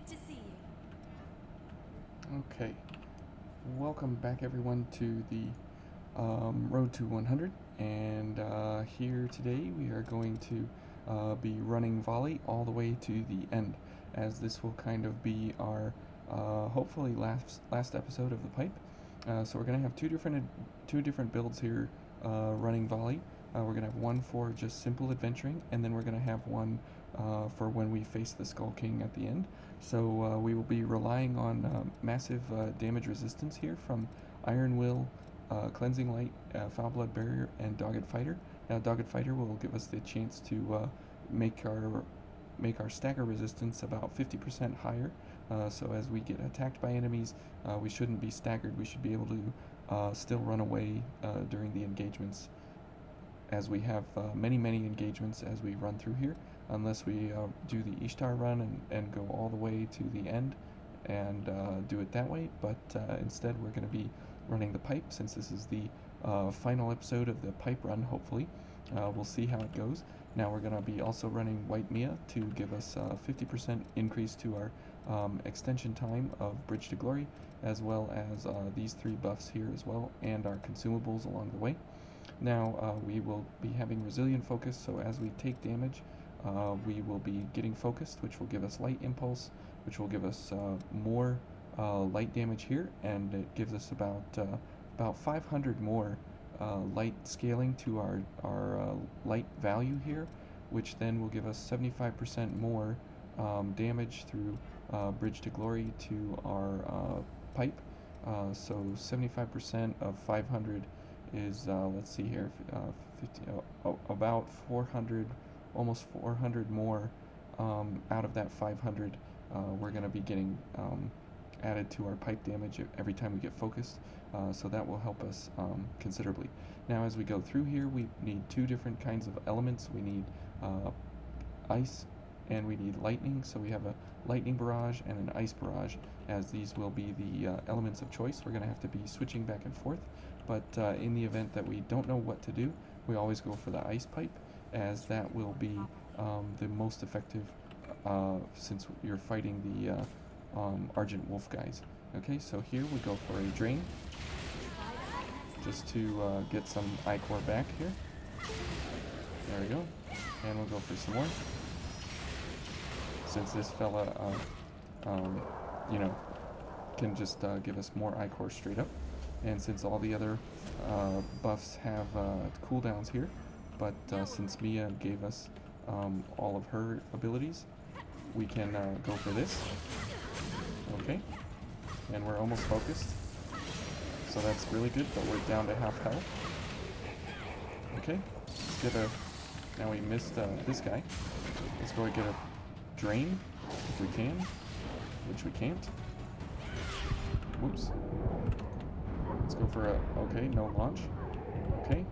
Good to see you. Okay, welcome back everyone to the Road to 100, and here today we are going to be running volley all the way to the end, as this will kind of be our hopefully last episode of the pipe. So we're gonna have two different builds here running volley. We're gonna have one for just simple adventuring, and then we're gonna have one for when we face the Skull King at the end. So we will be relying on massive damage resistance here from Iron Will, Cleansing Light, Foul Blood Barrier, and Dogged Fighter. Now, Dogged Fighter will give us the chance to make our stagger resistance about 50% higher. So as we get attacked by enemies, we shouldn't be staggered. We should be able to still run away during the engagements, as we have many engagements as we run through here, unless we do the Ishtar run and go all the way to the end and do it that way. But instead we're going to be running the pipe, since this is the final episode of the pipe run, hopefully. We'll see how it goes. Now we're going to be also running White Mia to give us a 50% increase to our extension time of Bridge to Glory, as well as these three buffs here as well, and our consumables along the way. Now we will be having Resilient Focus, so as we take damage, we will be getting focused, which will give us Light Impulse, which will give us more light damage here, and it gives us about 500 more light scaling to our light value here, which then will give us 75% more damage through Bridge to Glory to our pipe. So 75% of 500 is, let's see here, 50, about 400, almost 400 more out of that 500 we're going to be getting added to our pipe damage every time we get focused. So that will help us considerably. Now as we go through here, we need two different kinds of elements. We need ice and we need lightning. So we have a lightning barrage and an ice barrage, as these will be the elements of choice. We're going to have to be switching back and forth, but in the event that we don't know what to do, we always go for the ice pipe, as that will be the most effective since you're fighting the Argent Wolf guys. Okay, so here we go for a drain, just to get some Ichor back here. There we go. And we'll go for some more, since this fella, you know, can just give us more Ichor straight up. And since all the other buffs have cooldowns here, but since Mia gave us all of her abilities, we can go for this. Okay, and we're almost focused, so that's really good, but we're down to half health. Okay, let's get a, now we missed this guy. Let's go and get a drain if we can, which we can't. Whoops. Let's go for a, okay, no launch. Okay,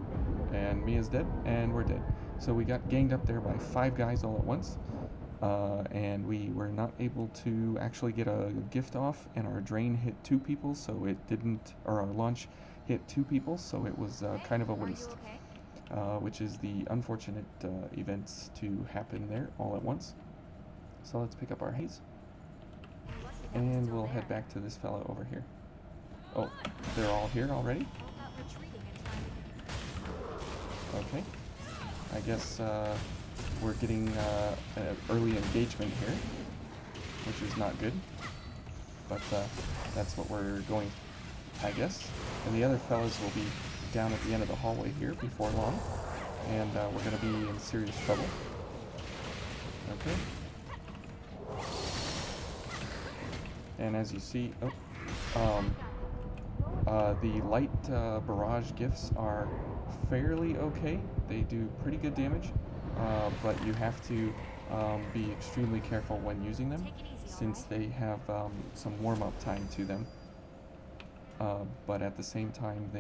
and Mia's dead, and we're dead. So we got ganged up there by 5 guys all at once, and we were not able to actually get a gift off, and our drain hit 2 people, so it didn't, or our launch hit 2 people, so it was kind of a waste. Which is the unfortunate events to happen there all at once. So let's pick up our haze, and we'll head back to this fella over here. Oh, they're all here already? Okay. I guess we're getting an early engagement here, which is not good. But that's what we're going, I guess. And the other fellas will be down at the end of the hallway here before long. And we're going to be in serious trouble. Okay. And as you see, the light barrage gifts are fairly okay. They do pretty good damage, but you have to be extremely careful when using them, since they have some warm-up time to them. But at the same time,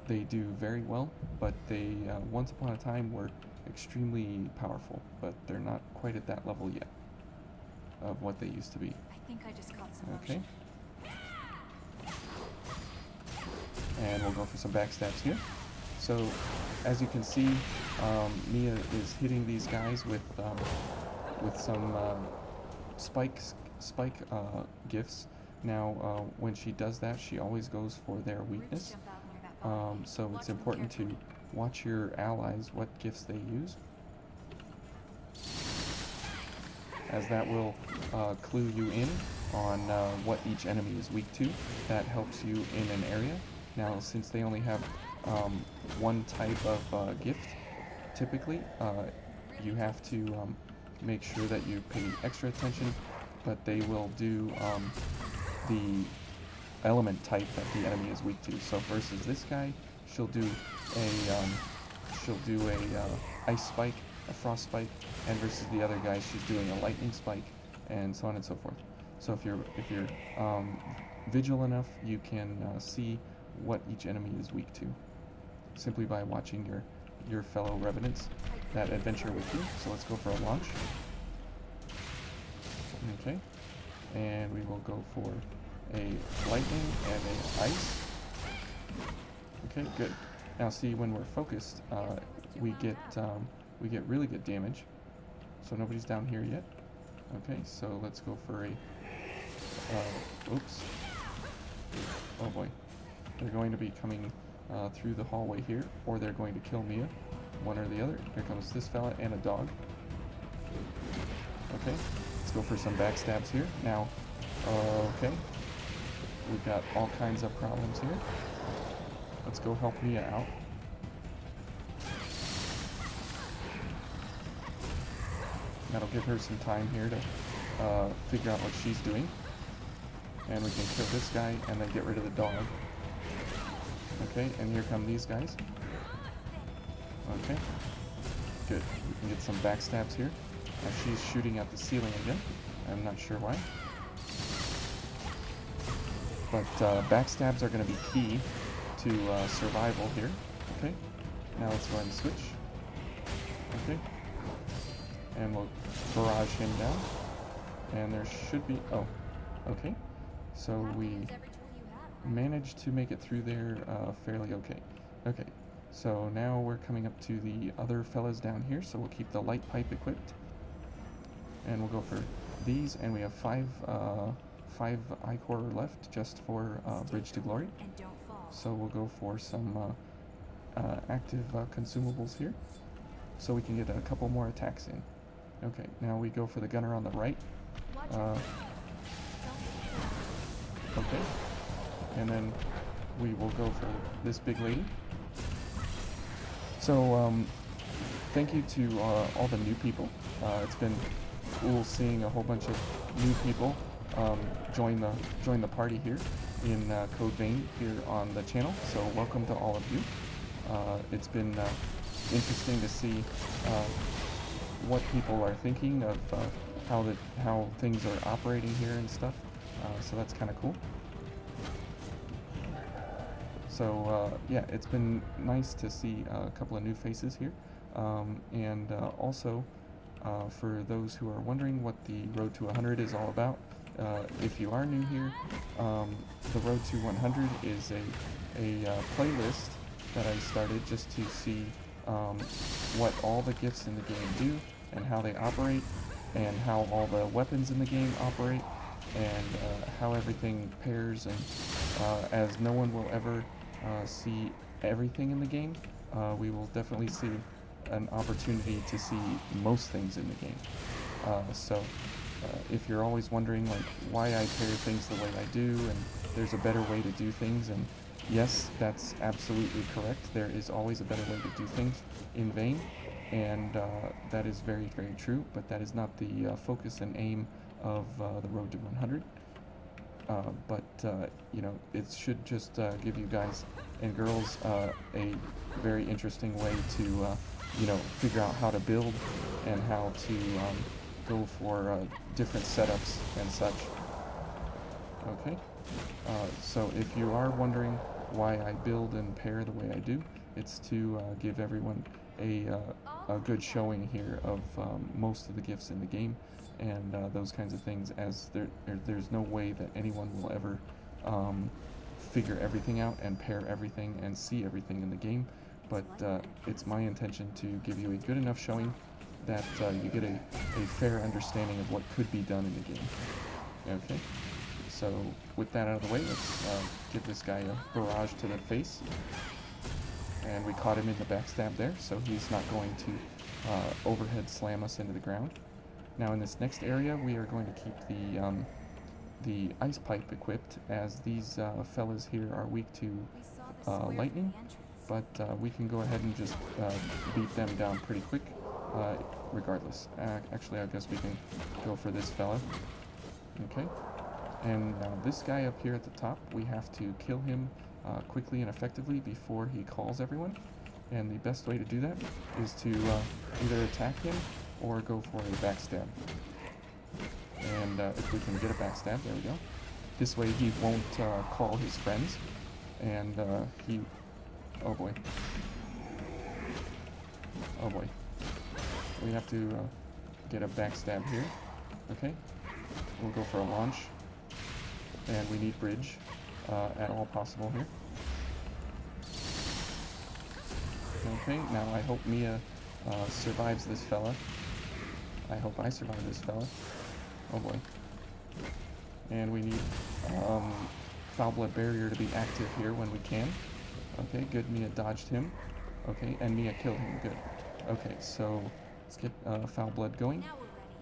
they do very well, but they once upon a time were extremely powerful, but they're not quite at that level yet of what they used to be. I think I just caught some Okay. And we'll go for some backstabs here. So, as you can see, Mia is hitting these guys with some spike gifts. Now, when she does that, she always goes for their weakness. So it's important to watch your allies, what gifts they use, as that will clue you in on what each enemy is weak to. That helps you in an area. Now, since they only have one type of gift, typically, you have to make sure that you pay extra attention, but they will do the element type that the enemy is weak to. So versus this guy, she'll do a ice spike, a frost spike, and versus the other guy, she's doing a lightning spike, and so on and so forth. So if you're vigilant enough, you can see what each enemy is weak to, simply by watching your fellow revenants that adventure with you. So let's go for a launch. Okay, and we will go for a lightning and a ice. Okay, good. Now see, when we're focused, we get really good damage. So nobody's down here yet. Okay, so let's go for a oops. Oh boy. They're going to be coming through the hallway here, or they're going to kill Mia. One or the other. Here comes this fella and a dog. Okay, let's go for some backstabs here. Now, okay. We've got all kinds of problems here. Let's go help Mia out. That'll give her some time here to figure out what she's doing. And we can kill this guy and then get rid of the dog. Okay, and here come these guys. Okay, good. We can get some backstabs here. Now she's shooting at the ceiling again. I'm not sure why. But backstabs are going to be key to survival here. Okay, now let's go ahead and switch. Okay, and we'll barrage him down. And there should be... oh, okay. So we managed to make it through there fairly okay. Okay, so now we're coming up to the other fellas down here, so we'll keep the light pipe equipped. And we'll go for these, and we have five ichor left just for Bridge to Glory. So we'll go for some active consumables here, so we can get a couple more attacks in. Okay, now we go for the gunner on the right. Okay, and then we will go for this big lady. So thank you to all the new people. It's been cool seeing a whole bunch of new people join the party here in Code Vein here on the channel. So welcome to all of you. It's been interesting to see what people are thinking of how things are operating here and stuff. So that's kind of cool. So yeah, it's been nice to see a couple of new faces here, and also for those who are wondering what the Road to 100 is all about, if you are new here, the Road to 100 is a playlist that I started just to see what all the gifts in the game do and how they operate, and how all the weapons in the game operate, and how everything pairs. And as no one will ever see everything in the game, we will definitely see an opportunity to see most things in the game. So if you're always wondering like why I pair things the way I do, and there's a better way to do things, and yes, that's absolutely correct. There is always a better way to do things in Vein, and that is very, very true, but that is not the focus and aim of the Road to 100. But you know, it should just give you guys and girls a very interesting way to you know, figure out how to build and how to go for different setups and such. Okay, so if you are wondering why I build and pair the way I do, it's to give everyone a good showing here of most of the gifts in the game, and those kinds of things, as there's no way that anyone will ever figure everything out and pair everything and see everything in the game, but it's my intention to give you a good enough showing that you get a fair understanding of what could be done in the game. Okay, so with that out of the way, let's give this guy a barrage to the face. And we caught him in the backstab there, so he's not going to overhead slam us into the ground. Now in this next area, we are going to keep the ice pipe equipped, as these fellas here are weak to lightning, but we can go ahead and just beat them down pretty quick regardless. Actually, I guess we can go for this fella. Okay, and now this guy up here at the top, we have to kill him quickly and effectively before he calls everyone, and the best way to do that is to either attack him or go for a backstab. And if we can get a backstab, there we go. This way he won't call his friends, and oh boy. Oh boy. We have to get a backstab here. Okay. We'll go for a launch. And we need bridge at all possible here. Okay, now I hope Mia survives this fella. I hope I survive this fella. Oh boy. And we need Foul Blood Barrier to be active here when we can. Okay, good. Mia dodged him. Okay, and Mia killed him. Good. Okay, so let's get Foul Blood going.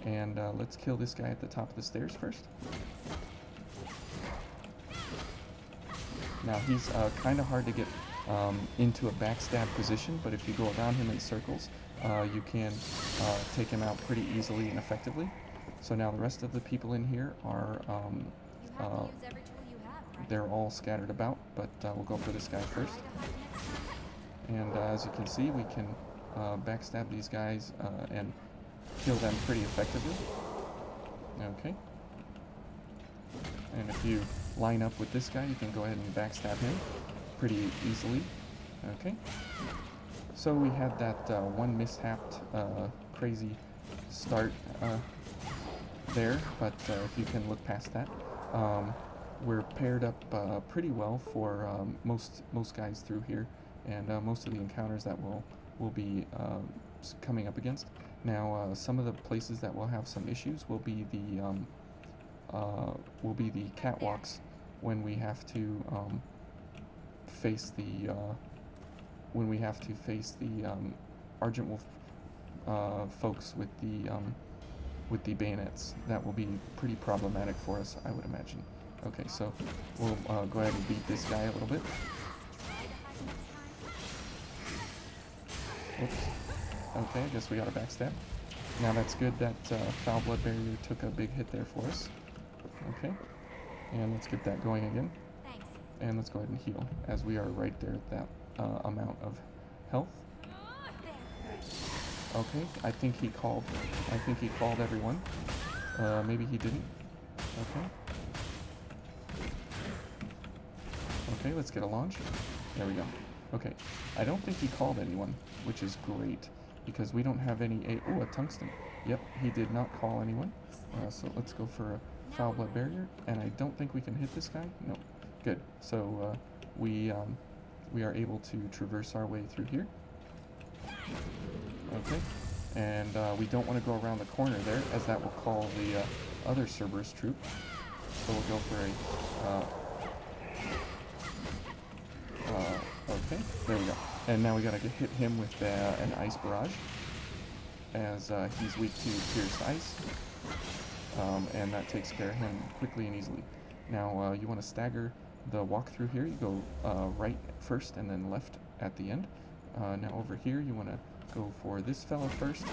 And let's kill this guy at the top of the stairs first. Now he's kind of hard to get into a backstab position, but if you go around him in circles, you can take him out pretty easily and effectively. So now the rest of the people in here are, they're all scattered about, but we'll go for this guy first. And as you can see, we can backstab these guys and kill them pretty effectively. Okay. And if you line up with this guy, you can go ahead and backstab him pretty easily. Okay. So we had that one mishapped crazy start there, but if you can look past that, we're paired up pretty well for most guys through here, and most of the encounters that we'll be coming up against. Now, some of the places that will have some issues will be the catwalks when we have to face the Argent Wolf folks with the bayonets. That will be pretty problematic for us, I would imagine. Okay, so we'll go ahead and beat this guy a little bit. Oops. Okay, I guess we got a backstab. Now that's good that Foul Blood Barrier took a big hit there for us. Okay, and let's get that going again. Thanks. And let's go ahead and heal, as we are right there at that amount of health. Okay, I think he called everyone. Maybe he didn't. Okay. Okay, let's get a launch. There we go. Okay, I don't think he called anyone, which is great, because we don't have any a tungsten. Yep, he did not call anyone. So let's go for a Foul Blood Barrier, and I don't think we can hit this guy. No. Good. So we are able to traverse our way through here. Okay, and we don't want to go around the corner there, as that will call the other Cerberus troop. So we'll go for a okay, there we go. And now we gotta hit him with an ice barrage, as he's weak to pierce ice, and that takes care of him quickly and easily. Now you want to stagger the walkthrough here. You go right first and then left at the end. Now over here you want to go for this fella first,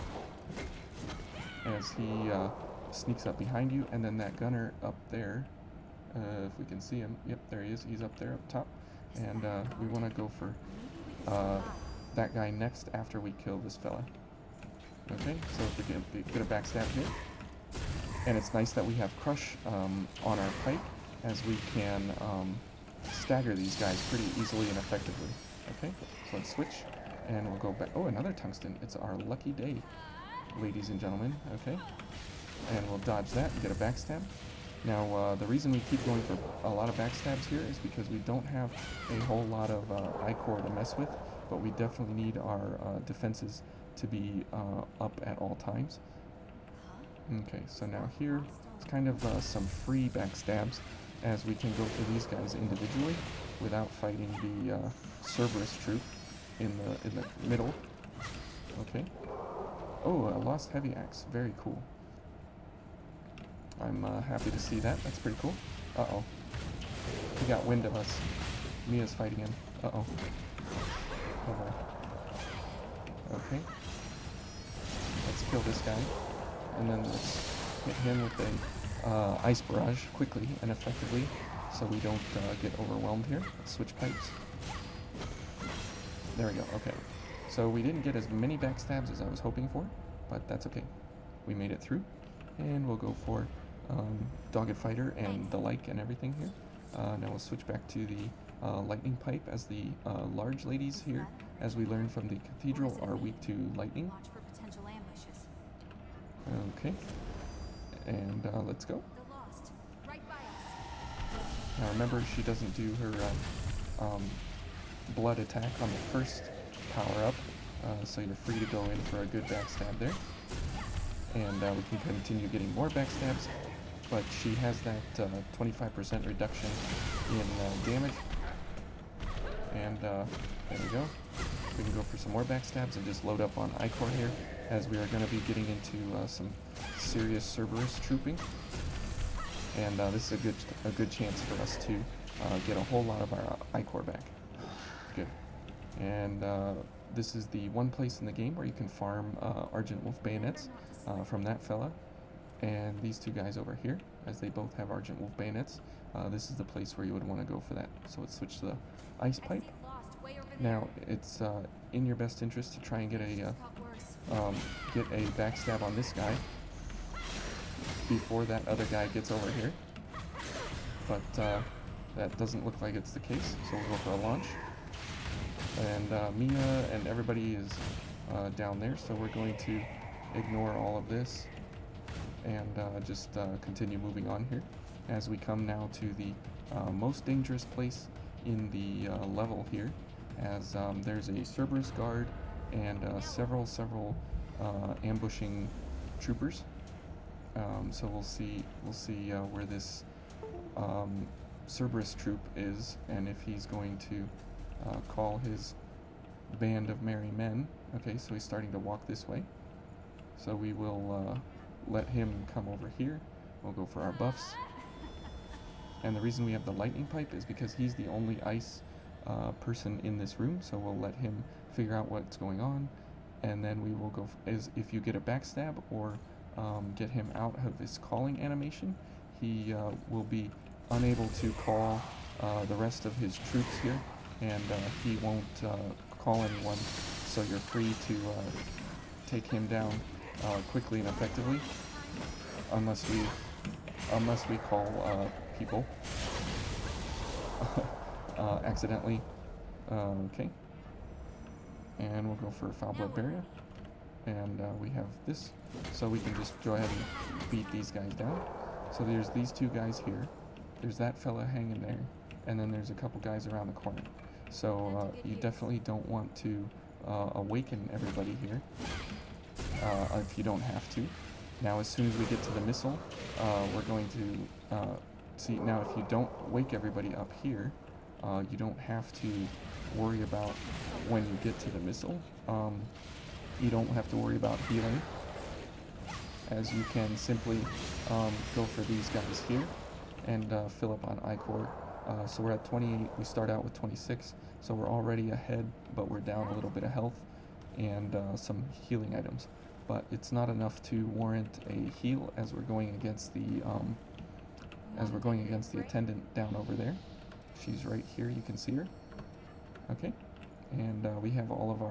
as he sneaks up behind you, and then that gunner up there, if we can see him. Yep, there he is. He's up there up top. And we want to go for that guy next after we kill this fella. Okay, so if we get a backstab here. And it's nice that we have Crush on our pike, as we can stagger these guys pretty easily and effectively. Okay, so let's switch, and we'll go back. Oh, another tungsten. It's our lucky day, ladies and gentlemen. Okay, and we'll dodge that and get a backstab. Now, the reason we keep going for a lot of backstabs here is because we don't have a whole lot of I-core to mess with, but we definitely need our defenses to be up at all times. Okay, so now here it's kind of some free backstabs, as we can go for these guys individually without fighting the Cerberus troop in the middle. Okay. Oh, a lost heavy axe. Very cool. I'm happy to see that. That's pretty cool. Uh-oh. He got wind of us. Mia's fighting him. Uh-oh. Oh boy. Okay. Let's kill this guy. And then let's hit him with a ice barrage quickly and effectively so we don't get overwhelmed here. Let's switch pipes. There we go. Okay. So we didn't get as many backstabs as I was hoping for, but that's okay. We made it through. And we'll go for Dogged Fighter and the like and everything here. Now we'll switch back to the lightning pipe, as the large ladies here, as we learned from the cathedral, are weak to lightning. Okay, and let's go. Now remember, she doesn't do her blood attack on the first power up, so you're free to go in for a good backstab there. And we can continue getting more backstabs, but she has that 25% reduction in damage. And there we go. We can go for some more backstabs and just load up on Ichor here, as we are going to be getting into some serious Cerberus trooping. And this is a good chance for us to get a whole lot of our Ichor back. Good. And this is the one place in the game where you can farm Argent Wolf bayonets from that fella. And these two guys over here, as they both have Argent Wolf bayonets, this is the place where you would want to go for that. So let's switch to the ice pipe. Now it's in your best interest to try and get a backstab on this guy before that other guy gets over here, but that doesn't look like it's the case, so we'll go for a launch. And Mia and everybody is down there, so we're going to ignore all of this and just continue moving on here, as we come now to the most dangerous place in the level here, as there's a Cerberus guard and several ambushing troopers. So we'll see where this Cerberus troop is, and if he's going to call his band of merry men. Okay, so he's starting to walk this way. So we will let him come over here. We'll go for our buffs. And the reason we have the lightning pipe is because he's the only ice person in this room, so we'll let him figure out what's going on, and then we will go if you get a backstab or get him out of his calling animation, he will be unable to call the rest of his troops here, and he won't call anyone, so you're free to take him down quickly and effectively, unless we call people accidentally. Okay, and we'll go for a foul blood barrier, and we have this, so we can just go ahead and beat these guys down. So there's these two guys here, there's that fella hanging there, and then there's a couple guys around the corner. So you definitely don't want to awaken everybody here if you don't have to. Now as soon as we get to the missile, we're going to see, now if you don't wake everybody up here, you don't have to worry about when you get to the missile. You don't have to worry about healing, as you can simply go for these guys here and fill up on Ichor. So we're at 28, we start out with 26, so we're already ahead, but we're down a little bit of health and some healing items. But it's not enough to warrant a heal, as we're going against the attendant down over there. She's right here, you can see her. Okay, and we have all of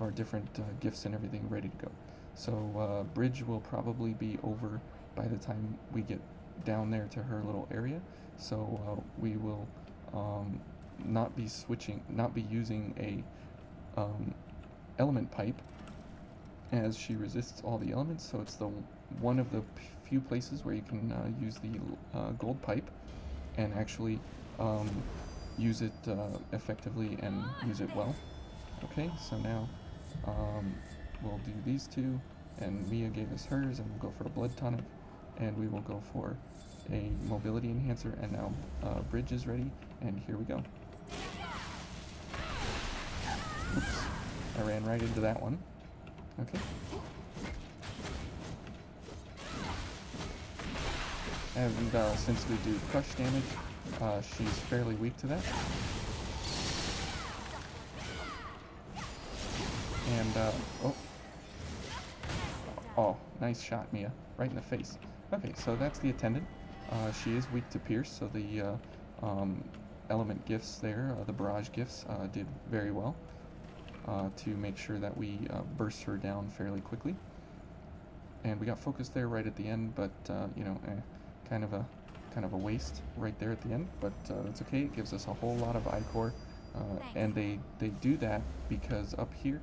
our different gifts and everything ready to go. So bridge will probably be over by the time we get down there to her little area. So we will not be using a element pipe, as she resists all the elements. So it's the one of the few places where you can use the gold pipe and actually use it effectively and use it well. Okay, so now we'll do these two, and Mia gave us hers, and we'll go for a blood tonic, and we will go for a mobility enhancer, and now Bridge is ready, and here we go. Oops, I ran right into that one. Okay. And since we do crush damage, she's fairly weak to that. And, oh, nice shot, Mia. Right in the face. Okay, so that's the attendant. She is weak to pierce, so the element gifts there, the barrage gifts, did very well to make sure that we burst her down fairly quickly. And we got focused there right at the end, but you know, kind of a waste right there at the end. But that's okay. It gives us a whole lot of iCore, and they do that because up here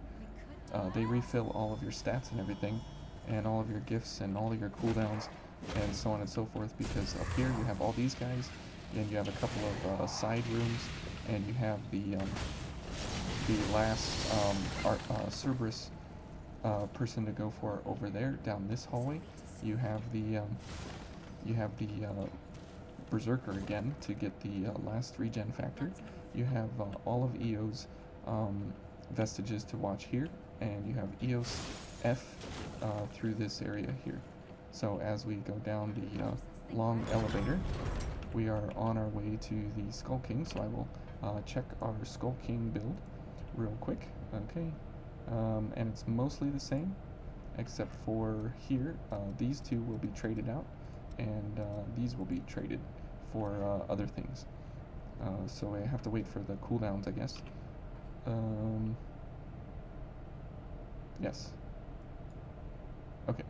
they refill all of your stats and everything, and all of your gifts and all of your cooldowns, and so on and so forth. Because up here you have all these guys, and you have a couple of side rooms, and you have the last Cerberus person to go for over there down this hallway. You have the Berserker again to get the last regen factor. You have all of EO's vestiges to watch here, and you have EOS F through this area here. So as we go down the long elevator, we are on our way to the Skull King. So I will check our Skull King build real quick. Okay. And it's mostly the same, except for here, these two will be traded out, and these will be traded for other things. So I have to wait for the cooldowns, I guess. Yes. Okay.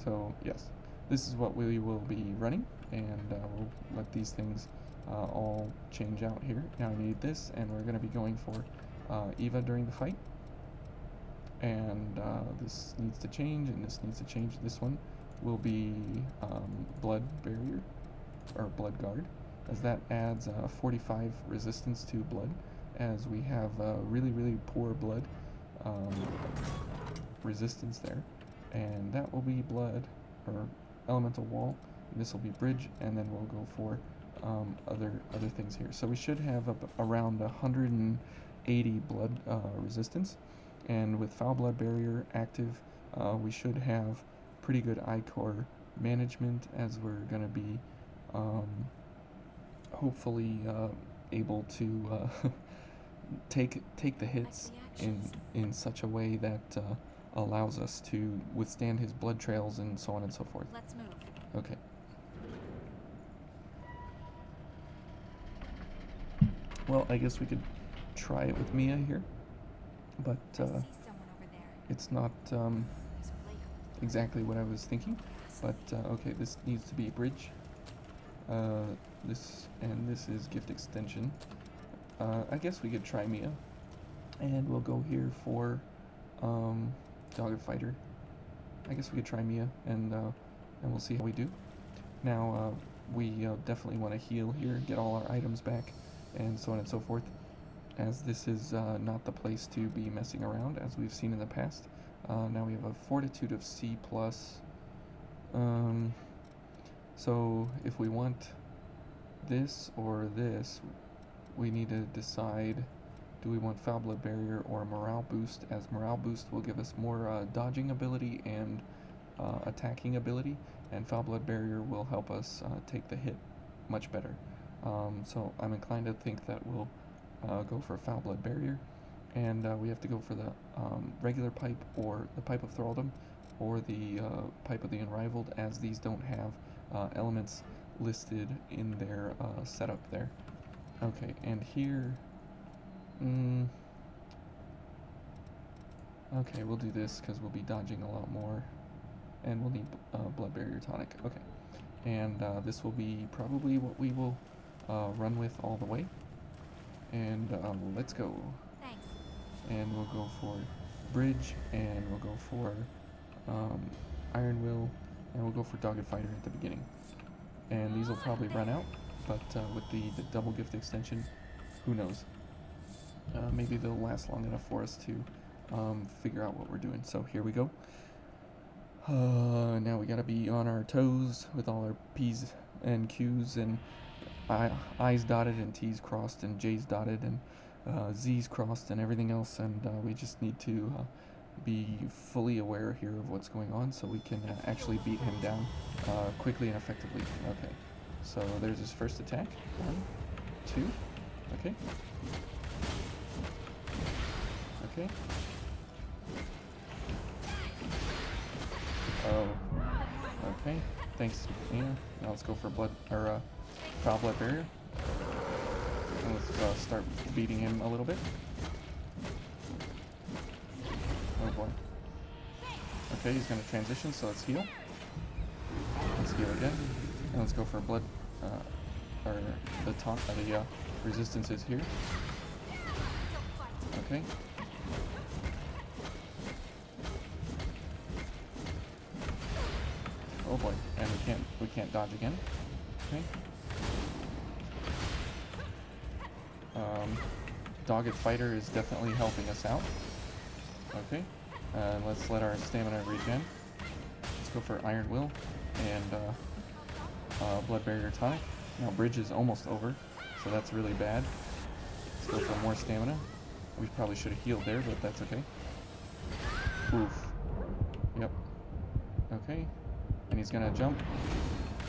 So, yes. This is what we will be running, and we'll let these things all change out here. Now I need this, and we're going to be going for Eva during the fight. And this needs to change, and this needs to change. This one will be blood barrier, or blood guard, as that adds 45 resistance to blood, as we have really poor blood resistance there. And that will be blood, or elemental wall. This will be bridge, and then we'll go for other things here. So we should have around 180 blood resistance. And with Foul Blood Barrier active, we should have pretty good iCore management, as we're going to be hopefully able to take the hits in such a way that allows us to withstand his blood trails and so on and so forth. Let's move. Okay. Well, I guess we could try it with Mia here, but I see someone over there. it's not There's a lake. exactly what I was thinking. But okay, this needs to be bridge. This is gift extension. I guess we could try Mia, and we'll go here for Dog Fighter. I guess we could try Mia, and we'll see how we do. Now we definitely want to heal here, get all our items back, and so on and so forth, as this is not the place to be messing around, as we've seen in the past. Now we have a fortitude of C+. So if we want this or this, we need to decide, do we want Foul Blood Barrier or Morale Boost, as Morale Boost will give us more dodging ability and attacking ability, and Foul Blood Barrier will help us take the hit much better. So I'm inclined to think that we'll go for Foul Blood Barrier, and we have to go for the regular pipe, or the Pipe of Thraldom, or the Pipe of the Unrivaled, as these don't have elements listed in their setup there. Okay, and here, okay, we'll do this because we'll be dodging a lot more, and we'll need Blood Barrier Tonic. Okay, and this will be probably what we will run with all the way, and let's go. Thanks. And we'll go for Bridge, and we'll go for Iron Will, and we'll go for Dogged Fighter at the beginning. And these will probably run out, but with the double gift extension, who knows? Maybe they'll last long enough for us to figure out what we're doing. So here we go. Now we gotta be on our toes with all our P's and Q's and I's dotted and T's crossed and J's dotted and Z's crossed and everything else, and we just need to be fully aware here of what's going on so we can actually beat him down quickly and effectively. Okay, so there's his first attack. 1, 2, okay. Okay. Oh, okay. Thanks, Mia. Now let's go for blood, or foul blood barrier. And let's start beating him a little bit. Oh boy. Okay, he's gonna transition, so let's heal. Let's heal again. And let's go for blood, or the taunt, the resistance is here. Okay. Oh boy, and we can't dodge again. Okay. Dogged Fighter is definitely helping us out. Okay. Let's let our stamina regen. Let's go for Iron Will and Blood Barrier Tonic. Now Bridge is almost over, so that's really bad. Let's go for more stamina. We probably should have healed there, but that's okay. Oof. Yep. Okay. And he's gonna jump,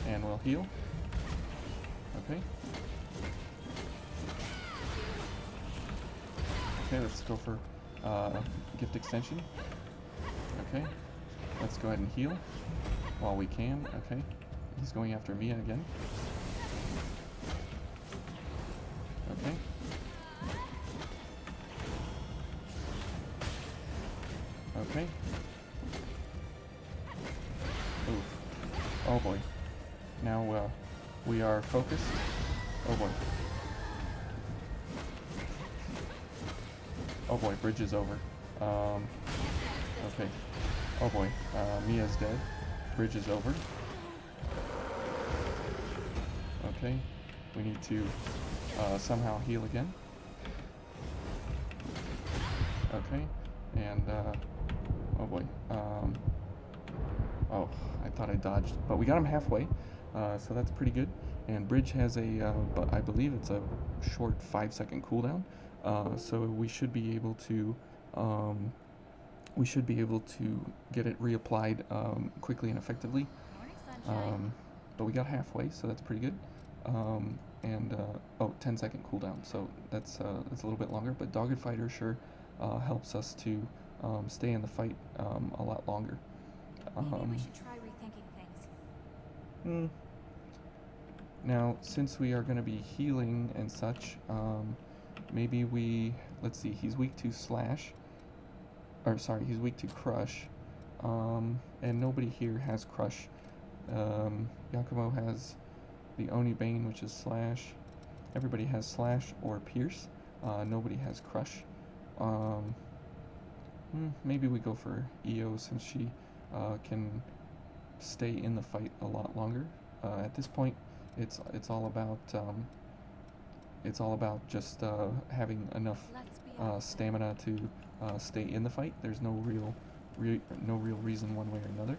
and we'll heal. Okay. Okay, let's go for gift extension. Okay. Let's go ahead and heal while we can. Okay. He's going after Mia again. Okay. Okay. Oof. Oh boy. Now we are focused. Oh boy. Oh boy, bridge is over. Okay. Oh boy, Mia's dead. Bridge is over. Okay. We need to somehow heal again. Okay. And, oh boy. Oh, I thought I dodged. But we got him halfway, so that's pretty good. And Bridge has a, but I believe it's a short 5-second cooldown. So we should be able to, get it reapplied quickly and effectively. But we got halfway, so that's pretty good. And 10-second cooldown, so that's a little bit longer. But Dogged Fighter sure helps us to stay in the fight a lot longer. Maybe we should try rethinking things. Now, since we are going to be healing and such, maybe let's see, he's weak to slash, or sorry, he's weak to crush, and nobody here has crush. Yakumo has the Oni Bane, which is slash. Everybody has slash or pierce. Nobody has crush. Maybe we go for Io since she can stay in the fight a lot longer. At this point, it's all about just having enough stamina to stay in the fight. There's no real reason one way or another.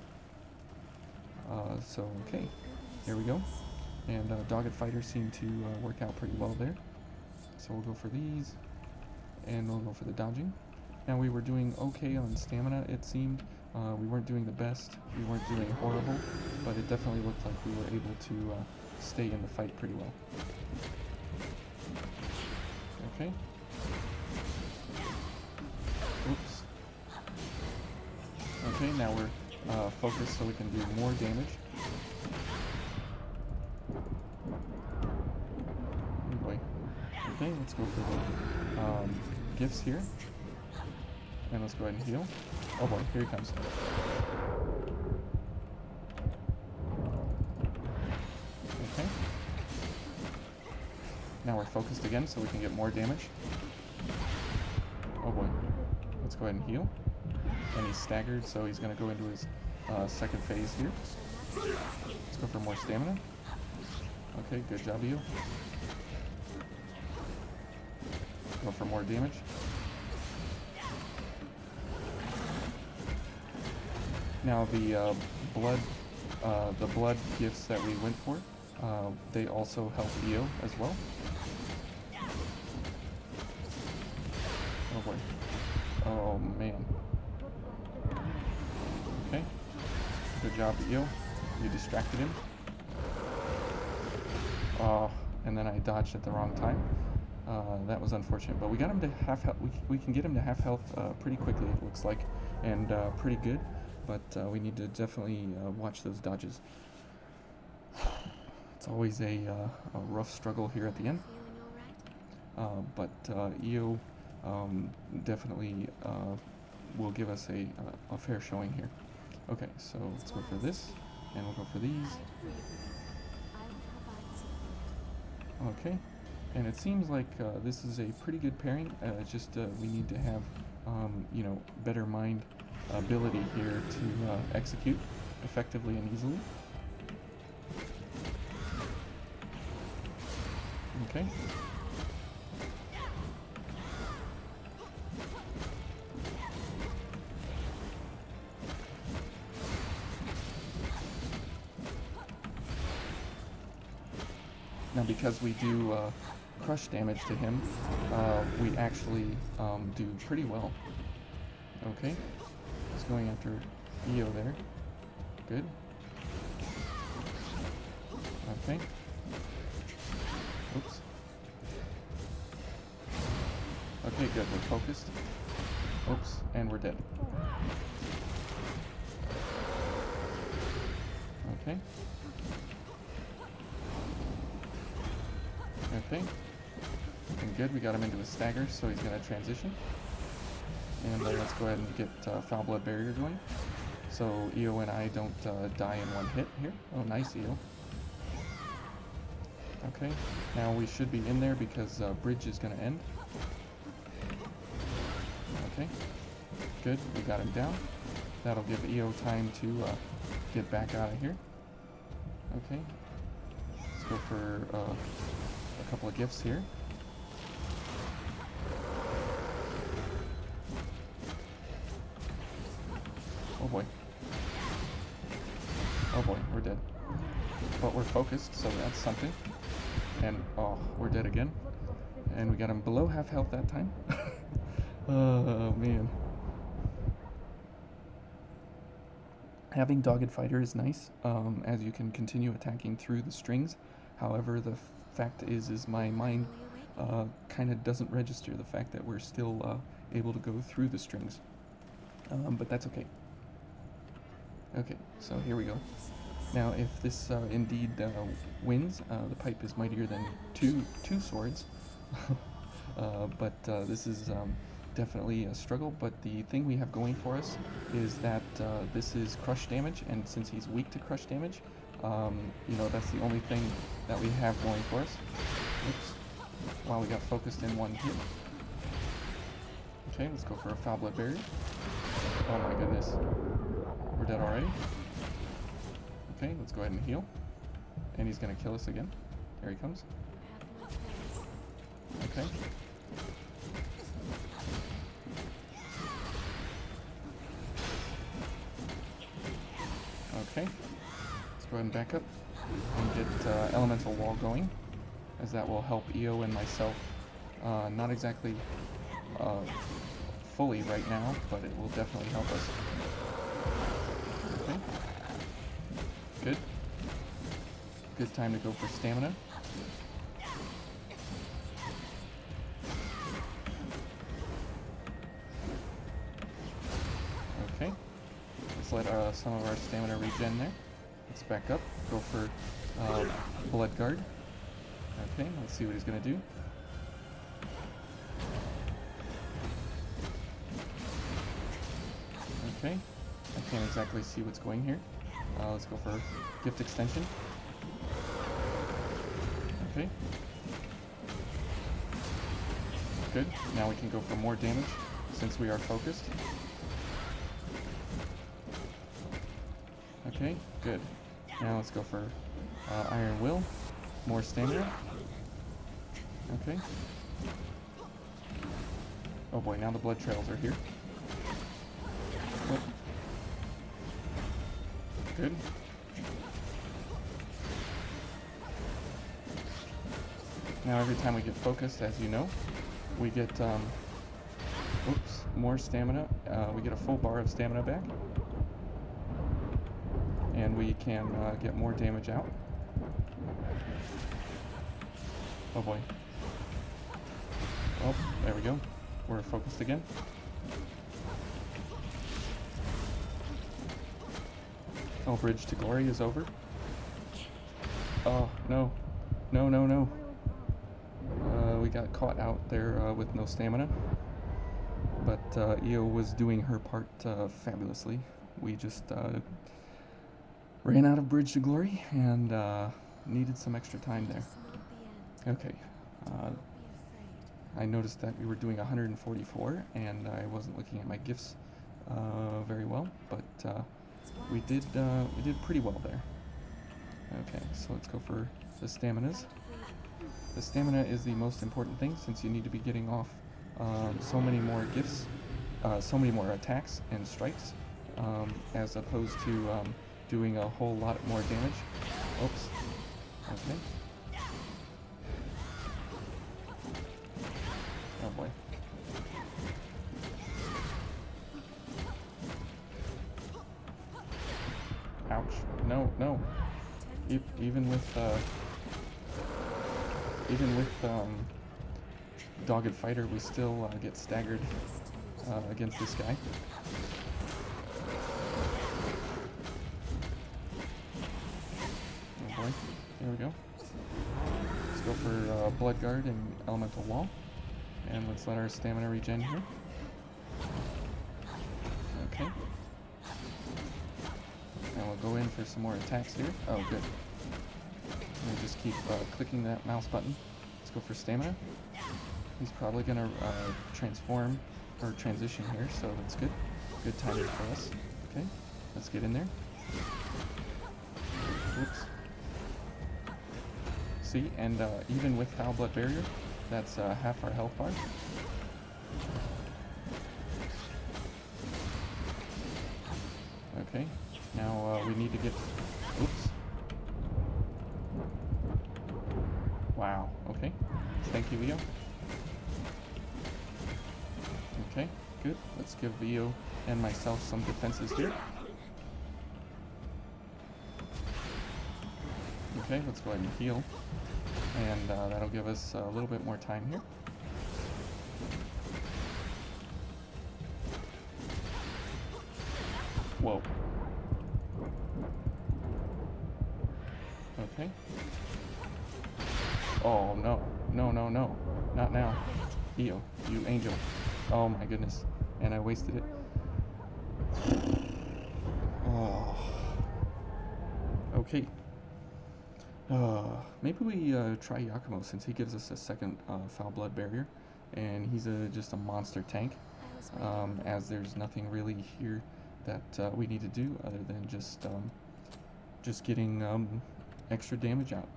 So okay, here we go. And Dogged Fighter seemed to work out pretty well there. So we'll go for these, and we'll go for the dodging. Now we were doing okay on stamina, it seemed. We weren't doing the best, we weren't doing horrible, but it definitely looked like we were able to stay in the fight pretty well. Okay. Oops. Okay, now we're focused so we can do more damage. Oh boy. Okay, let's go for the gifts here. And let's go ahead and heal. Oh boy, here he comes. Okay. Now we're focused again so we can get more damage. Oh boy. Let's go ahead and heal. And he's staggered, so he's going to go into his second phase here. Let's go for more stamina. Okay, good job, you. Go for more damage. Now blood, the blood gifts that we went for, they also help Io as well. Oh boy. Oh man. Okay. Good job, Io. You distracted him. Oh, and then I dodged at the wrong time. That was unfortunate, but we got him to half health. We can get him to half health pretty quickly, it looks like, and pretty good. But we need to definitely watch those dodges. It's always a rough struggle here at the end. But Io definitely will give us a fair showing here. Okay, so let's go for this, and we'll go for these. Okay, and it seems like this is a pretty good pairing. Just we need to have, you know, better mind ability here to execute effectively and easily. Okay. Now because we do crush damage to him, we actually do pretty well. Okay, he's going after Io there. Good. Okay. Oops. Okay, good, we're focused. Oops, and we're dead. Okay. Okay. And good, we got him into a stagger, so he's going to transition. And let's go ahead and get Foul Blood Barrier going. So Io and I don't die in one hit here. Oh, nice, Io. Okay, now we should be in there because bridge is going to end. Okay, good, we got him down. That'll give Io time to get back out of here. Okay, let's go for a couple of gifts here. Oh boy. Oh boy, we're dead. But we're focused, so that's something. And, oh, we're dead again. And we got him below half health that time. Oh, man. Having Dogged Fighter is nice, as you can continue attacking through the strings. However, the fact is my mind kind of doesn't register the fact that we're still able to go through the strings. But that's okay. Okay, so here we go. Now, if this indeed wins, the pipe is mightier than two swords. But this is definitely a struggle. But the thing we have going for us is that this is crush damage, and since he's weak to crush damage, you know, that's the only thing that we have going for us. Oops. Wow, we got focused in one hit. Okay, let's go for a Foul Blood Barrier. Oh my goodness. We're dead already. Okay, let's go ahead and heal. And he's going to kill us again. There he comes. Okay. Okay. Let's go ahead and back up and get Elemental Wall going, as that will help Io and myself. Not exactly fully right now, but it will definitely help us. Okay. Good. Good time to go for stamina. Okay. Let's let some of our stamina regen there. Let's back up. Go for Blood Guard. Okay, let's see what he's going to do. Okay. I can't exactly see what's going here. Let's go for Gift Extension. Okay. Good. Now we can go for more damage since we are focused. Okay, good. Now let's go for Iron Will. More stamina. Okay. Oh boy, now the blood trails are here. Oh. Good. Now every time we get focused, as you know, we get, more stamina. We get a full bar of stamina back. And we can get more damage out. Oh boy. Oh, there we go. We're focused again. Oh, Bridge to Glory is over. Oh, no. No, no, no. We got caught out there with no stamina. But Io was doing her part fabulously. We just ran out of Bridge to Glory and needed some extra time there. Okay. I noticed that we were doing 144 and I wasn't looking at my gifts very well, but we did pretty well there. Okay, so let's go for the staminas. The stamina is the most important thing since you need to be getting off so many more gifts, so many more attacks and strikes, as opposed to doing a whole lot more damage. Oops. Okay. Oh boy. Ouch. No, no. Even with Dogged Fighter, we still get staggered against this guy. Oh boy. There we go. Let's go for Blood Guard and Elemental Wall. And let's let our stamina regen here. Okay. And we'll go in for some more attacks here. Oh, good. And just keep clicking that mouse button. Let's go for stamina. He's probably going to transform or transition here, so that's good. Good timing for us. Okay, let's get in there. Oops. See, and even with Foul Blood Barrier, that's half our health bar. Okay, now we need to get... Oops. Wow, okay. Thank you, Io. Okay, good. Let's give Io and myself some defenses here. Okay, let's go ahead and heal. And that'll give us a little bit more time here. Whoa. Okay. Oh, no. No, no, no. Not now. Io, you angel. Oh my goodness. And I wasted it. Oh. Okay. Maybe we try Yakumo since he gives us a second Foul Blood Barrier. And he's just a monster tank. As there's nothing really here that we need to do other than just getting extra damage out.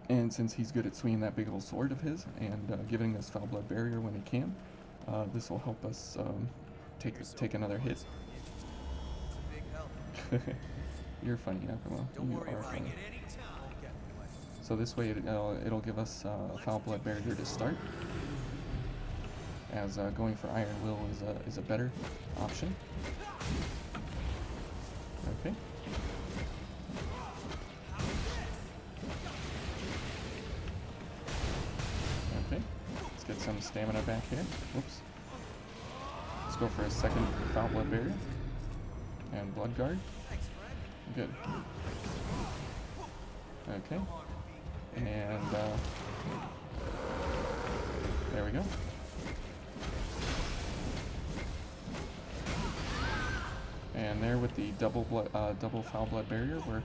And since he's good at swinging that big old sword of his and giving us Foul Blood Barrier when he can, this will help us take another hit. You're funny, Yakumo. You are funny. So this way it'll give us Foul Blood Barrier to start, as going for Iron Will is a better option. Okay. Okay. Let's get some stamina back here. Whoops. Let's go for a second Foul Blood Barrier and Blood Guard. Good. Okay. And there we go. And there with the double Foul Blood Barrier, we're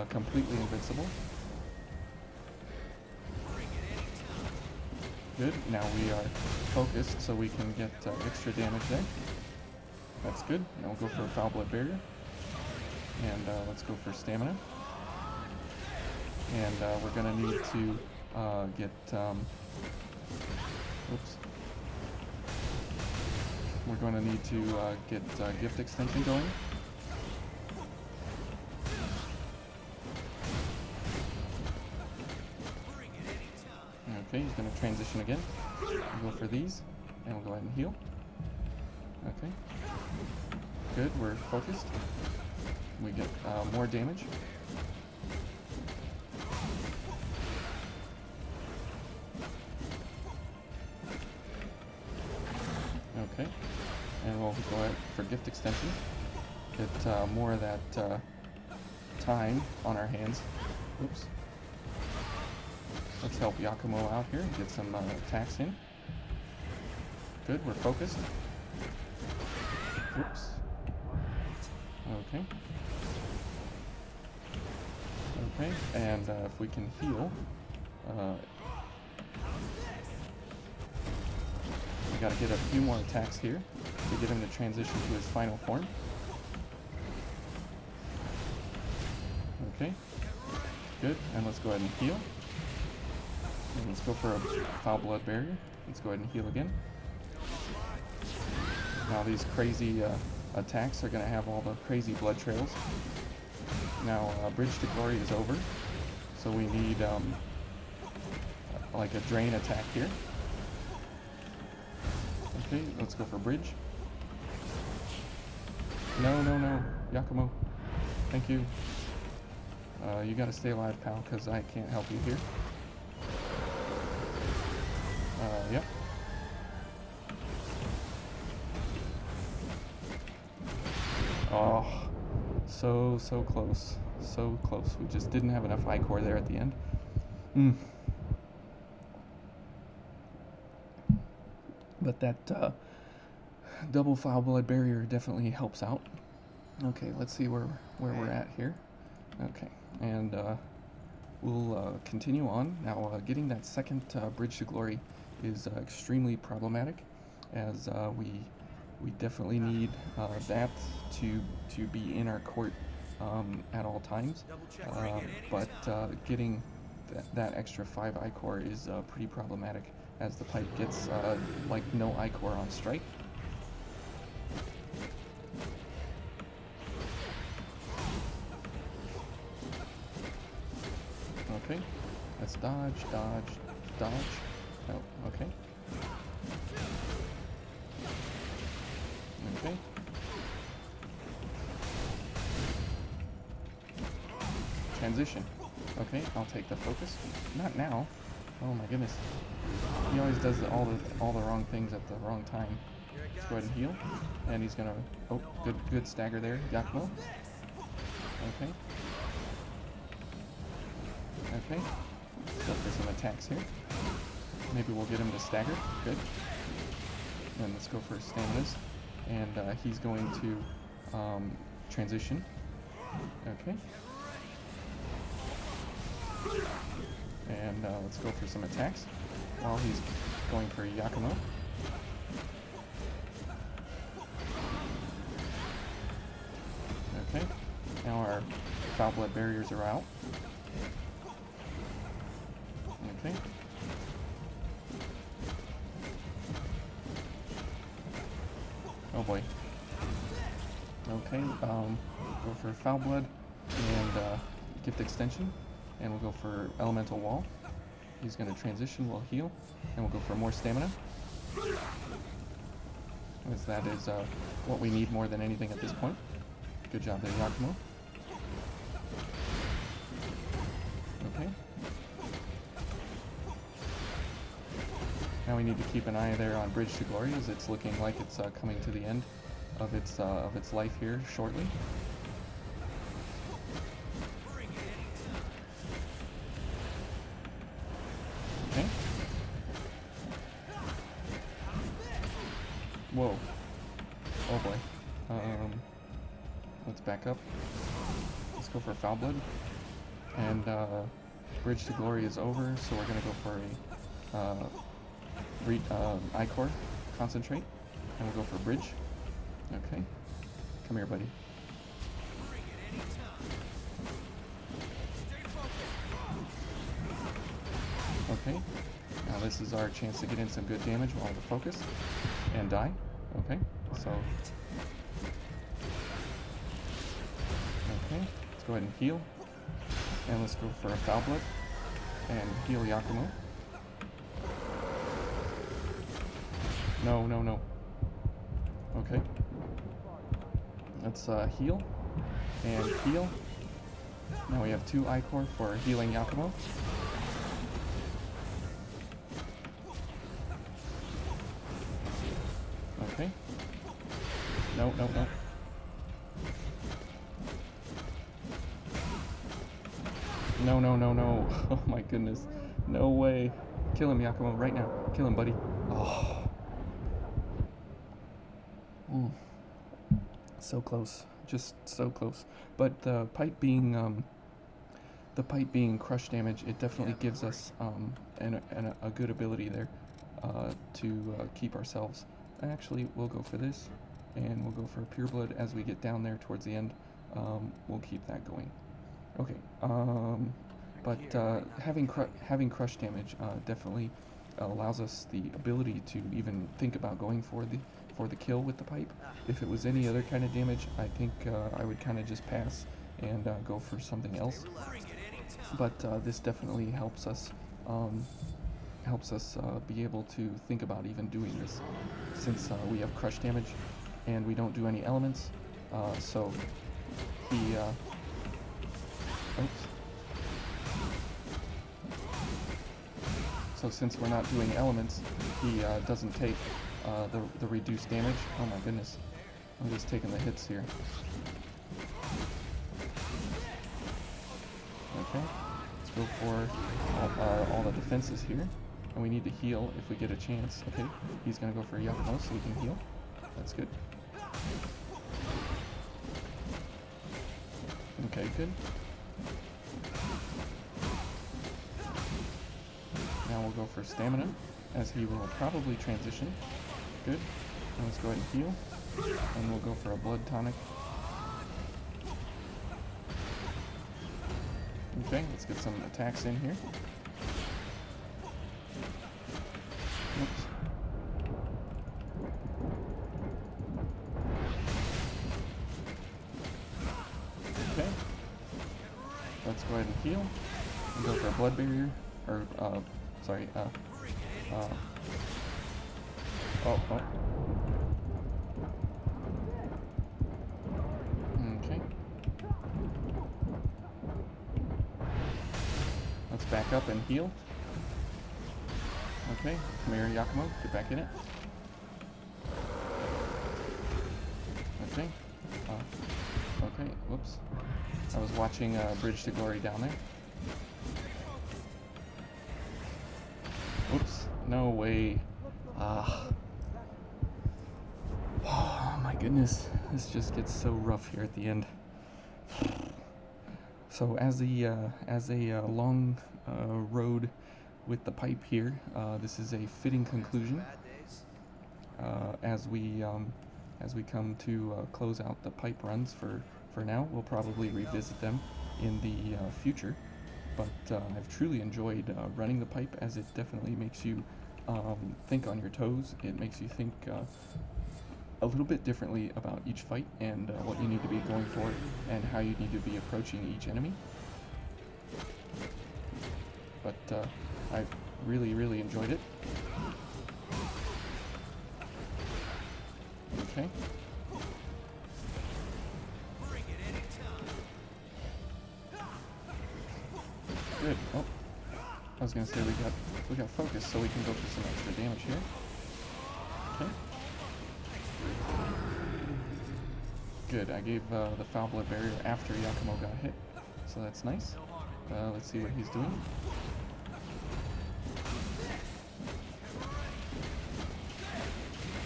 completely invincible. Good. Now we are focused, so we can get extra damage there. That's good. Now we'll go for a Foul Blood Barrier. And let's go for stamina. And we're going to need to get... oops. We're going to need to get Gift Extension going. Okay, he's going to transition again. We'll go for these, and we'll go ahead and heal. Okay. Good, we're focused. We get more damage. Okay. And we'll go ahead for gift extension. Get more of that time on our hands. Oops. Let's help Yakumo out here and get some attacks in. Good, we're focused. Oops. Okay. Okay, and if we can heal, we gotta get a few more attacks here to get him to transition to his final form. Okay, good, and let's go ahead and heal. And let's go for a foul blood barrier. Let's go ahead and heal again. Now these crazy attacks are gonna have all the crazy blood trails. Now Bridge to Glory is over, so we need like a drain attack here. Okay, let's go for Bridge. No, no, no, Yakumo. Thank you. You gotta stay alive, pal, because I can't help you here. Yep. Oh, so close. So close. We just didn't have enough I-core there at the end. But that double foul blood barrier definitely helps out. Okay, let's see where we're at here. Okay, and we'll continue on. Now, getting that second Bridge to Glory is extremely problematic, as we definitely need that to be in our court at all times. But getting that extra 5 I-core is pretty problematic, as the pipe gets like no I-core on strike. Okay, let's dodge, dodge, dodge. Oh, okay. Okay. Transition. Okay, I'll take the focus. Not now. Oh my goodness. He always does all the wrong things at the wrong time. Let's go ahead and heal. And he's gonna... Oh, good stagger there, Yakumo. Okay. Okay. Go for some attacks here. Maybe we'll get him to stagger. Good. And let's go for staminas. And he's going to transition. Okay. And let's go for some attacks while he's going for Yakumo. Okay. Now our foul blood barriers are out. Okay. Oh boy. Okay, go for foul blood and gift extension, and we'll go for elemental wall. He's going to transition, we'll heal, and we'll go for more stamina, as that is what we need more than anything at this point. Good job there, Yakumo. Okay. Now we need to keep an eye there on Bridge to Glory, as it's looking like it's coming to the end of its life here shortly. Okay. Whoa. Oh boy. Let's back up. Let's go for foul blood. And Bridge to Glory is over, so we're gonna go for a I-core concentrate, and we'll go for Bridge. Okay, come here, buddy. Okay, now this is our chance to get in some good damage while we focus and die. Okay, so okay, let's go ahead and heal, and let's go for a foul blood and heal Yakumo. No, no, no. Okay. Let's heal. And heal. Now we have 2 Ichor for healing Yakumo. Okay. No, no, no. No, no, no, no. Oh my goodness. No way. Kill him, Yakumo, right now. Kill him, buddy. Oh. So close. Just so close. But the pipe being crush damage, it definitely gives us a good ability there to keep ourselves. Actually, we'll go for this, and we'll go for Pure Blood as we get down there towards the end. We'll keep that going. Okay. But having crush damage definitely allows us the ability to even think about going for the kill with the pipe. If it was any other kind of damage, I think I would kind of just pass and go for something else. But this definitely helps us be able to think about even doing this, since we have crush damage and we don't do any elements. So he oops. So since we're not doing elements, he doesn't take the reduced damage. Oh my goodness. I'm just taking the hits here. Okay. Let's go for all the defenses here. And we need to heal if we get a chance. Okay. He's going to go for Yakumo so we can heal. That's good. Okay, good. Now we'll go for stamina, as he will probably transition. Good. Now let's go ahead and heal. And we'll go for a blood tonic. Okay, let's get some attacks in here. Oops. Okay. Let's go ahead and heal. And go for a blood barrier. Or, sorry, oh. Okay. Let's back up and heal. Okay, come here, Yakumo, get back in it. Okay. Okay, whoops. I was watching Bridge to Glory down there. Oops, no way. Oh my goodness, this just gets so rough here at the end. So as a long road with the pipe here, this is a fitting conclusion. As we come to close out the pipe runs for now, we'll probably revisit them in the future. But I've truly enjoyed running the pipe, as it definitely makes you think on your toes. It makes you think a little bit differently about each fight and what you need to be going for and how you need to be approaching each enemy. But I've really enjoyed it. Okay. Good. Oh, I was gonna say we got focus, so we can go for some extra damage here. Okay. Good. I gave the foul blood barrier after Yakumo got hit, so that's nice. Let's see what he's doing.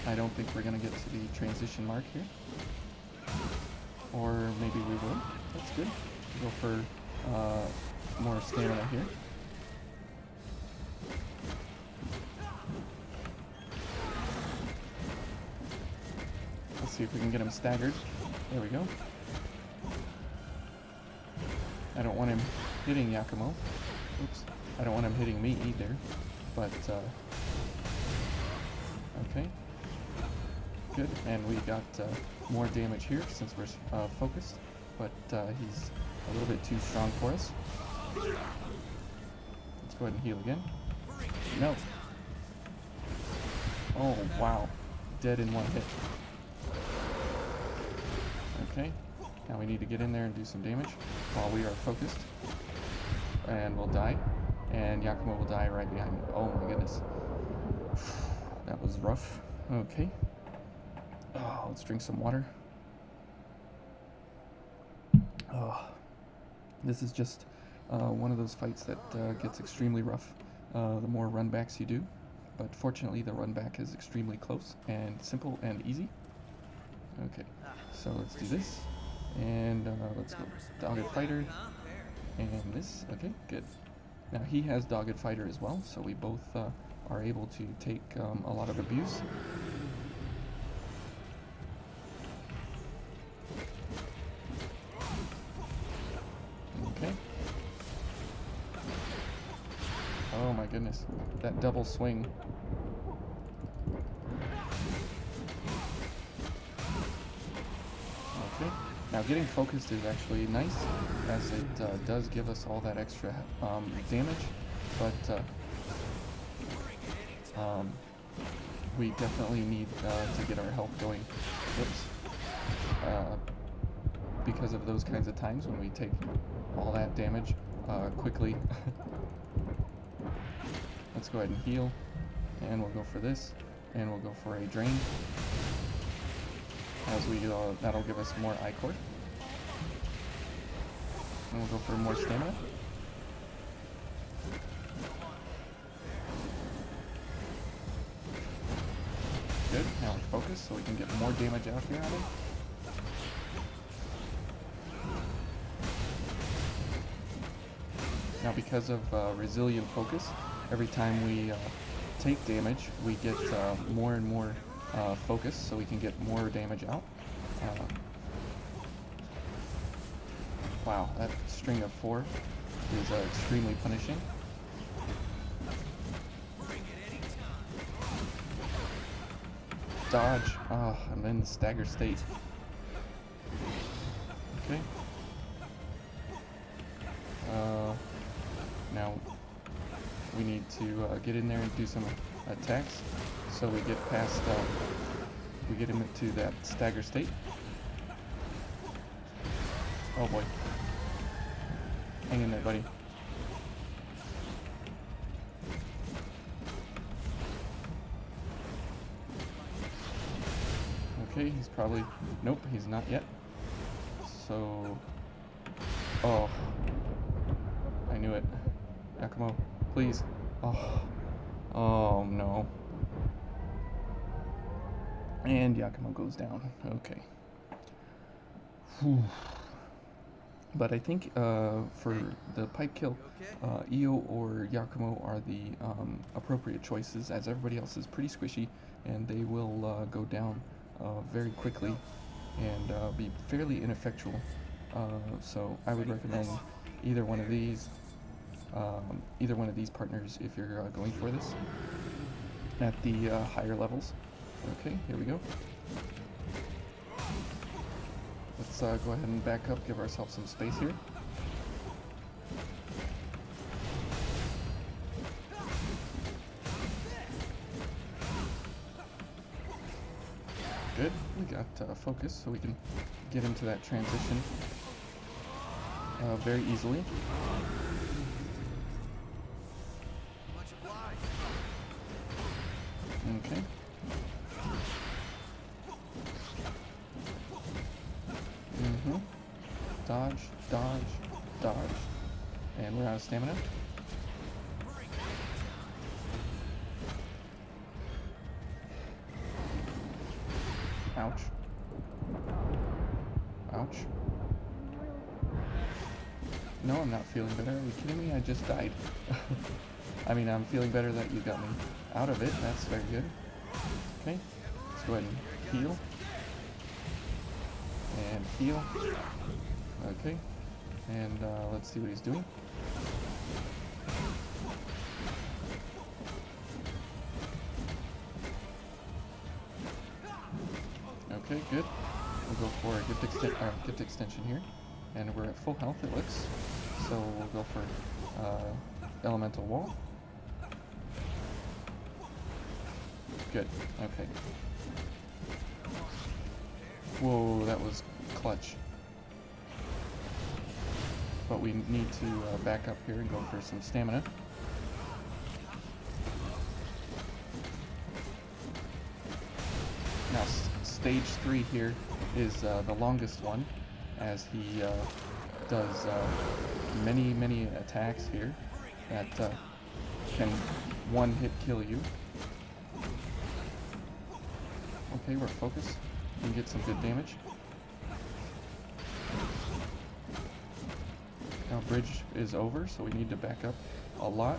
I don't think we're gonna get to the transition mark here, or maybe we will. That's good. We'll go for more stamina here. Let's see if we can get him staggered. There we go. I don't want him hitting Yakumo. Oops. I don't want him hitting me either. But, okay. Good. And we got more damage here since we're focused. But he's a little bit too strong for us. Let's go ahead and heal again. No. Oh, wow. Dead in one hit. Okay. Now we need to get in there and do some damage while we are focused. And we'll die. And Yakumo will die right behind me. Oh my goodness. That was rough. Okay. Oh, let's drink some water. Oh, this is just one of those fights that gets extremely rough the more runbacks you do. But fortunately, the run back is extremely close and simple and easy. Okay, so let's do this. And let's go Dogged Fighter. And this. Okay, good. Now he has Dogged Fighter as well, so we both are able to take a lot of abuse. Okay. Oh my goodness, that double swing. Okay, now getting focused is actually nice, as it does give us all that extra damage, but we definitely need to get our health going. Oops. Because of those kinds of times when we take all that damage quickly. Let's go ahead and heal, and we'll go for this, and we'll go for a drain, as we that'll give us more I-Cord, and we'll go for more stamina. Good, now we're focused so we can get more damage out here on him. Now because of resilient focus, every time we take damage, we get more and more focus, so we can get more damage out. Wow, that string of 4 is extremely punishing. Dodge. I'm in the stagger state. Okay. Now we need to get in there and do some attacks, so we get past, we get him into that stagger state. Oh boy. Hang in there, buddy. Okay, he's probably, nope, he's not yet. So, oh, I knew it. Yakumo, please. Oh no. And Yakumo goes down. Okay. Whew. But I think for the pipe kill, Io or Yakumo are the appropriate choices, as everybody else is pretty squishy, and they will go down very quickly and be fairly ineffectual. So I would recommend either one of these partners if you're going for this at the higher levels. Okay, here we go. Let's go ahead and back up, give ourselves some space here. Good, we got focus, so we can get into that transition very easily. Okay. Dodge, dodge, dodge. And we're out of stamina. Ouch. Ouch. No, I'm not feeling better. Are you kidding me? I just died. I mean, I'm feeling better that you got me out of it. That's very good. Okay. Let's go ahead and heal. And heal. Okay. And let's see what he's doing. Okay, good. We'll go for a gift extension here. And we're at full health, it looks. So we'll go for elemental wall. Good. Okay. Whoa, that was clutch. But we need to back up here and go for some stamina. Now, stage 3 here is the longest one, as he does many attacks here that can one-hit kill you. Okay, we're focused. We can get some good damage. Now bridge is over, so we need to back up a lot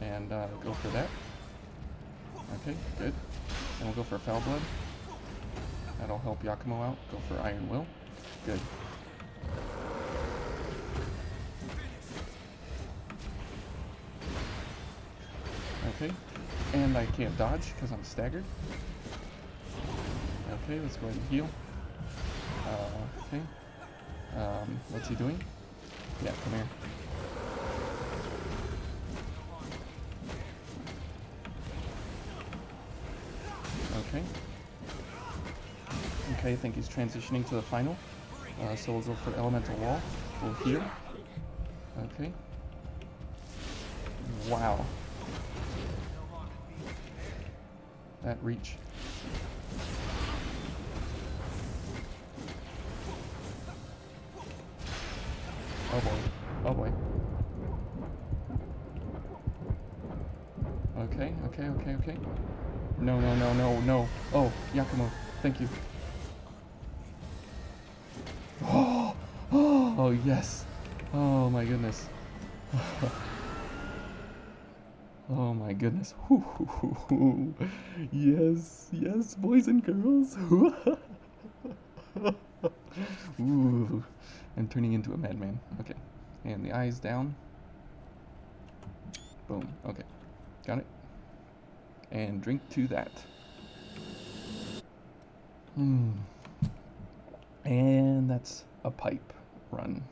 and go for that. Okay, good. And we'll go for Foul Blood. That'll help Yakumo out. Go for Iron Will. Good. Okay, and I can't dodge because I'm staggered. Okay, let's go ahead and heal. Okay. What's he doing? Yeah, come here. Okay. Okay, I think he's transitioning to the final. So we'll go for Elemental Wall. We'll heal. Okay. Wow. That reach. Oh boy. Oh boy. Okay, okay, okay, okay. No, no, no, no, no. Oh, Yakumo, thank you. Oh, oh yes. Oh my goodness. Oh my goodness. Yes, yes, boys and girls. Ooh, I'm turning into a madman. Okay, and the eyes down. Boom. Okay, got it. And drink to that. And that's a pipe run.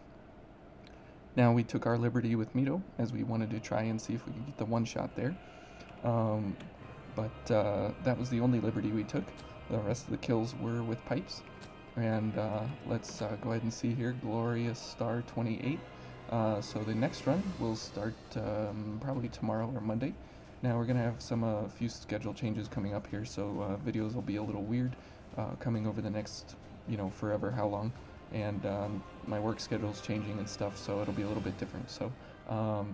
Now we took our liberty with Mito, as we wanted to try and see if we could get the one shot there. But that was the only liberty we took. The rest of the kills were with pipes. And let's go ahead and see here, Glorious Star 28. So the next run will start probably tomorrow or Monday. Now we're gonna have some few schedule changes coming up here, so videos will be a little weird coming over the next, forever how long. And my work schedule is changing and stuff, so it'll be a little bit different. So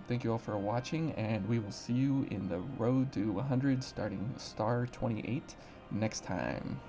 thank you all for watching, and we will see you in the road to 100 starting Star 28 next time.